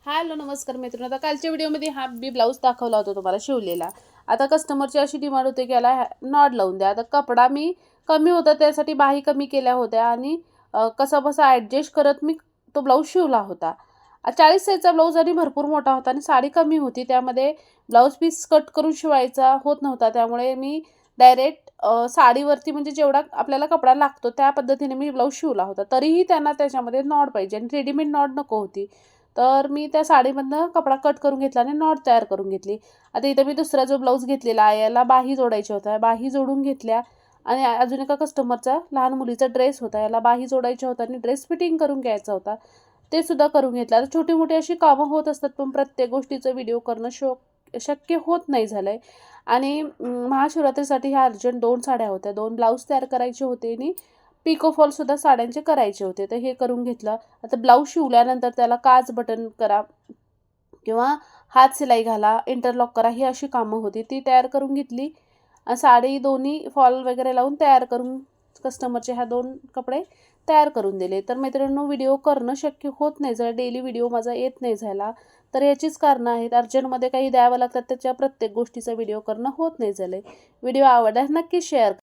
Hello नमस्कार मित्रांनो, आता कालच्या व्हिडिओमध्ये हा मी ब्लाऊज दाखवला होता तुम्हाला शिवलेला. आता कस्टमरची अशी डिमांड होते की याला नॉट लावून द्या. आता कपडा मी कमी होता त्यासाठी बाही कमी केल्या होत्या आणि कसा-बसा ॲडजस्ट करत मी तो ब्लाऊज शिवला होता. 40 साईजचा ब्लाऊज आणि भरपूर मोठा होता आणि साडी कमी होती. त्यामध्ये ब्लाऊज पीस कट करून शिवायचा होत नव्हता. त्यामुळे मी डायरेक्ट साडीवरती म्हणजे जेवढा आपल्याला कपडा लागतो त्या पद्धतीने मी ब्लाऊज शिवला होता. तरीही त्यांना त्याच्यामध्ये नॉट पाहिजे आणि रेडीमेड नॉट नको होती. तर मी त्या साडीमधनं कपडा कट करून घेतला आणि नॉट तयार करून घेतली. आता इथं मी दुसरा जो ब्लाऊज घेतलेला आहे याला बाही जोडायच्या होत्या. बाही जोडून घेतल्या आणि अजून एका कस्टमरचा लहान मुलीचा ड्रेस होता. याला बाही जोडायच्या होत्या आणि ड्रेस फिटिंग करून घ्यायचा होता. ते सुद्धा करून घेतलं. आता छोटी-मोठी अशी कामं होत असतात, पण प्रत्येक गोष्टीचा व्हिडिओ करणं शक्य होत नाही झालंय. आणि महाशिवरात्रीसाठी ह्या अर्जंट 2 साड्या होत्या. 2 ब्लाऊज तयार करायचे होते आणि पिको फॉलसुद्धा साड्यांचे करायचे होते. तर हे करून घेतलं. आता ब्लाऊज शिवल्यानंतर त्याला काज बटन करा किंवा हात शिलाई घाला, इंटरलॉक करा, ही अशी कामं होती. ती तयार करून घेतली. साडी दोन्ही फॉल वगैरे लावून तयार करून कस्टमरचे ह्या 2 कपडे तयार करून दिले. तर मित्रांनो, व्हिडिओ करणं शक्य होत नाही. जर डेली व्हिडिओ माझा येत नाही झाला, तर याचीच कारणं आहेत. अर्जंटमध्ये काही द्यावं लागतात, त्याच्या प्रत्येक गोष्टीचा व्हिडिओ करणं होत नाही झालं व्हिडिओ आवडल्यास नक्की शेअर